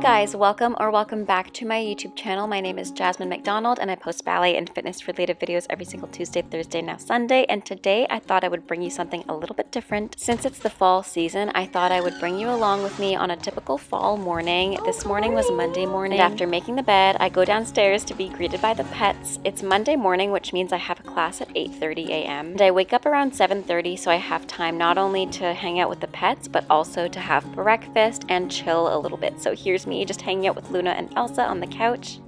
guys, welcome back to my YouTube channel. My name is Jasmine McDonald and I post ballet and fitness related videos every single Tuesday, Thursday, now Sunday. And today I thought I would bring you something a little bit different. Since it's the fall season, I thought I would bring you along with me on a typical fall morning. This morning was Monday morning. And after making the bed, I go downstairs to be greeted by the pets. It's Monday morning, which means I have a class at 8:30 a.m. And I wake up around 7:30, so I have time not only to hang out with the pets, but also to have breakfast and chill a little bit. So here's me just hanging out with Luna and Elsa on the couch.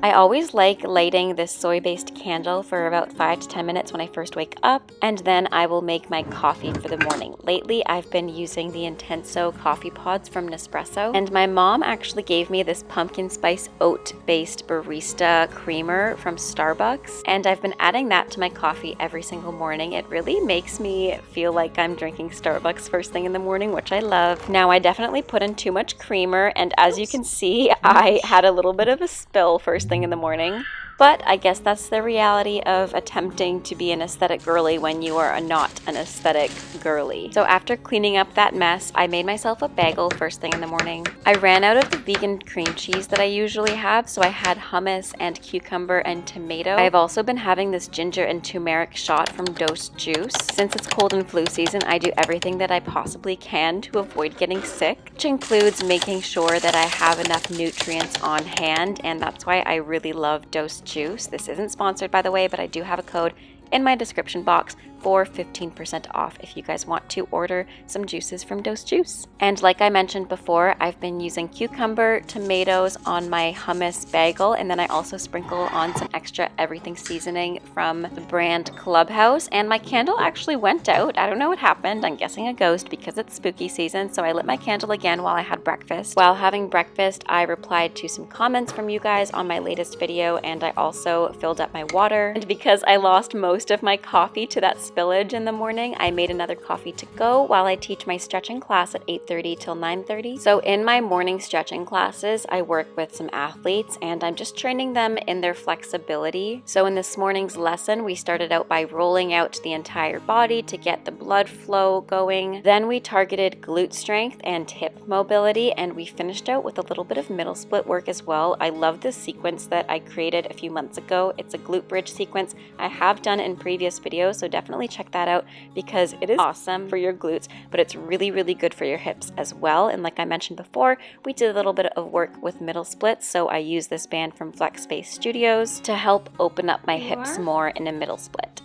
I always like lighting this soy-based candle for about 5 to 10 minutes when I first wake up, and then I will make my coffee for the morning. Lately, I've been using the Intenso coffee pods from Nespresso, and my mom actually gave me this pumpkin spice oat-based barista creamer from Starbucks, and I've been adding that to my coffee every single morning. It really makes me feel like I'm drinking Starbucks first thing in the morning, which I love. Now, I definitely put in too much creamer, and as you can see, I had a little bit of a spill first thing in the morning. But I guess that's the reality of attempting to be an aesthetic girly when you are not an aesthetic girly. So after cleaning up that mess, I made myself a bagel first thing in the morning. I ran out of the vegan cream cheese that I usually have, so I had hummus and cucumber and tomato. I've also been having this ginger and turmeric shot from Dose Juice. Since it's cold and flu season, I do everything that I possibly can to avoid getting sick, which includes making sure that I have enough nutrients on hand, and that's why I really love Dose Juice. This isn't sponsored, by the way, but I do have a code in my description box for 15% off if you guys want to order some juices from Dose Juice. And like I mentioned before, I've been using cucumber, tomatoes on my hummus bagel, and then I also sprinkle on some extra everything seasoning from the brand Clubhouse. And my candle actually went out. I don't know what happened. I'm guessing a ghost because it's spooky season, so I lit my candle again while I had breakfast. While having breakfast, I replied to some comments from you guys on my latest video, and I also filled up my water. And because I lost most of my coffee to that spillage in the morning, I made another coffee to go while I teach my stretching class at 8:30 till 9:30. So in my morning stretching classes, I work with some athletes and I'm just training them in their flexibility. So in this morning's lesson, we started out by rolling out the entire body to get the blood flow going. Then we targeted glute strength and hip mobility, and we finished out with a little bit of middle split work as well. I love this sequence that I created a few months ago. It's a glute bridge sequence I have done in previous videos, so definitely check that out because it is awesome for your glutes, but it's really good for your hips as well. And like I mentioned before, we did a little bit of work with middle splits, so I use this band from Flex Space Studios to help open up my hips more in a middle split.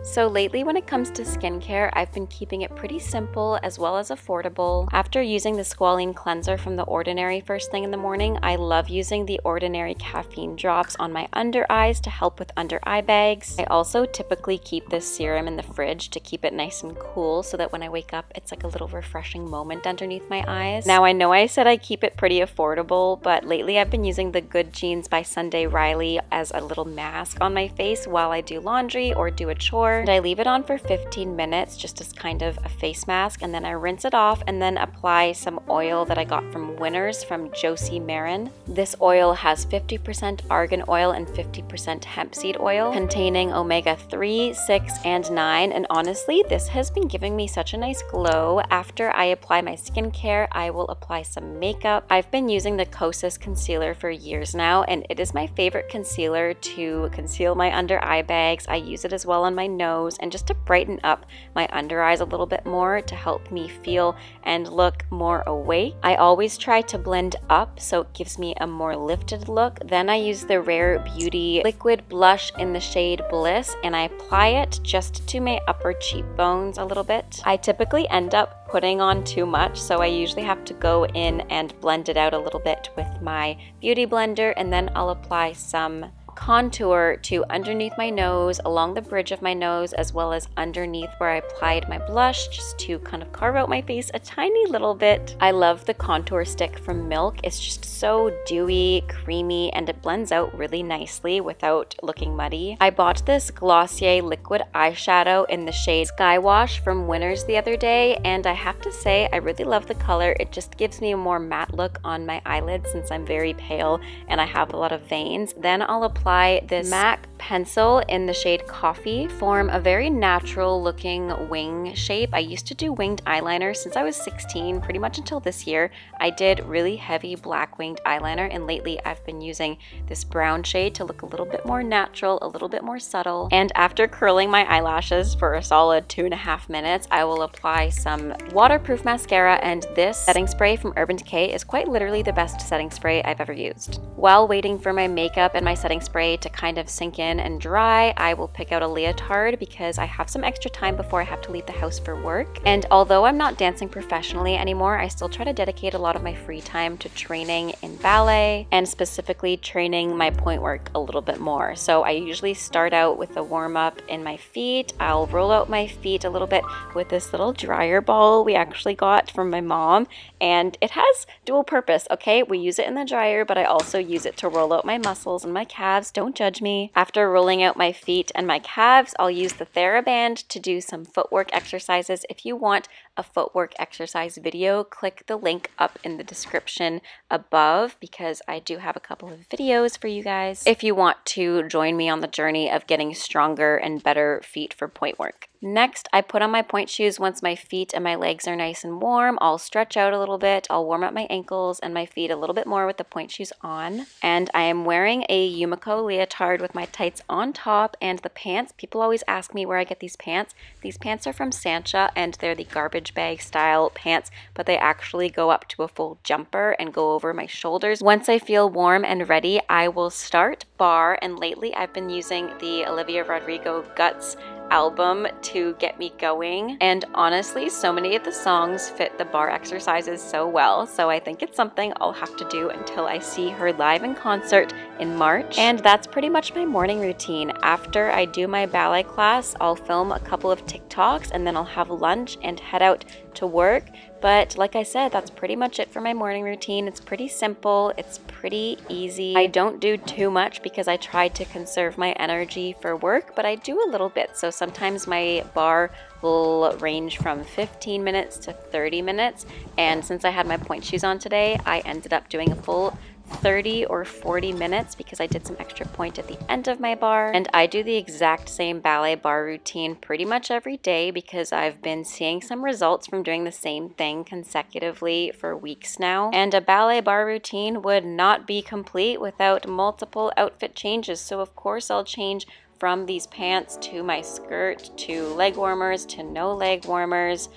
So lately when it comes to skincare, I've been keeping it pretty simple as well as affordable. After using the squalene cleanser from The Ordinary first thing in the morning, I love using the Ordinary caffeine drops on my under eyes to help with under eye bags. I also typically keep this serum in the fridge to keep it nice and cool so that when I wake up, it's like a little refreshing moment underneath my eyes. Now I know I said I keep it pretty affordable, but lately I've been using the Good Genes by Sunday Riley as a little mask on my face while I do laundry or do a chore. And I leave it on for 15 minutes just as kind of a face mask, and then I rinse it off and then apply some oil that I got from Winners from Josie Marin. This oil has 50% argan oil and 50% hemp seed oil containing omega-3, 6, and 9, and honestly, this has been giving me such a nice glow. After I apply my skincare, I will apply some makeup. I've been using the Kosas concealer for years now, and it is my favorite concealer to conceal my under eye bags. I use it as well on my nose and just to brighten up my under eyes a little bit more to help me feel and look more awake. I always try to blend up so it gives me a more lifted look. Then I use the Rare Beauty liquid blush in the shade Bliss, and I apply it just to my upper cheekbones a little bit. I typically end up putting on too much, so I usually have to go in and blend it out a little bit with my beauty blender, and then I'll apply some contour to underneath my nose, along the bridge of my nose, as well as underneath where I applied my blush, just to kind of carve out my face a tiny little bit. I love the contour stick from Milk. It's just so dewy, creamy, and it blends out really nicely without looking muddy. I bought this Glossier liquid eyeshadow in the shade Sky Wash from Winners the other day, and I have to say I really love the color. It just gives me a more matte look on my eyelids since I'm very pale and I have a lot of veins. Then I'll apply this MAC pencil in the shade Coffee form a very natural looking wing shape. I used to do winged eyeliner since I was 16, pretty much until this year. I did really heavy black winged eyeliner, and lately I've been using this brown shade to look a little bit more natural, a little bit more subtle. And after curling my eyelashes for a solid 2.5 minutes, I will apply some waterproof mascara, and this setting spray from Urban Decay is quite literally the best setting spray I've ever used. While waiting for my makeup and my setting spray to kind of sink in and dry, I will pick out a leotard because I have some extra time before I have to leave the house for work. And although I'm not dancing professionally anymore, I still try to dedicate a lot of my free time to training in ballet and specifically training my pointe work a little bit more. So I usually start out with a warm-up in my feet. I'll roll out my feet a little bit with this little dryer ball we actually got from my mom, and it has dual purpose, okay? We use it in the dryer, but I also use it to roll out my muscles and my calves. Don't judge me. After rolling out my feet and my calves, I'll use the TheraBand to do some footwork exercises. If you want a footwork exercise video, click the link up in the description above because I do have a couple of videos for you guys if you want to join me on the journey of getting stronger and better feet for pointe work. Next, I put on my pointe shoes once my feet and my legs are nice and warm. I'll stretch out a little bit. I'll warm up my ankles and my feet a little bit more with the pointe shoes on. And I am wearing a Yumiko leotard with my tights on top and the pants. People always ask me where I get these pants. These pants are from Sancha and they're the garbage bag style pants, but they actually go up to a full jumper and go over my shoulders. Once I feel warm and ready, I will start bar, and lately I've been using the Olivia Rodrigo Guts album to get me going, and honestly so many of the songs fit the bar exercises so well, so I think it's something I'll have to do until I see her live in concert in March. And that's pretty much my morning routine. After I do my ballet class, I'll film a couple of TikToks and then I'll have lunch and head out to work. But like I said, that's pretty much it for my morning routine. It's pretty simple, it's pretty easy. I don't do too much because I try to conserve my energy for work, but I do a little bit. So sometimes my bar will range from 15 minutes to 30 minutes. And since I had my pointe shoes on today, I ended up doing a full 30 or 40 minutes because I did some extra pointe at the end of my bar. And I do the exact same ballet bar routine pretty much every day because I've been seeing some results from doing the same thing consecutively for weeks now. And a ballet bar routine would not be complete without multiple outfit changes. So of course I'll change from these pants to my skirt to leg warmers to no leg warmers,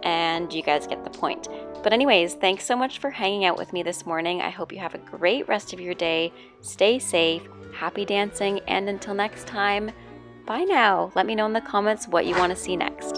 and you guys get the point. But anyways, thanks so much for hanging out with me this morning. I hope you have a great rest of your day. Stay safe, happy dancing, and until next time, bye now. Let me know in the comments what you want to see next.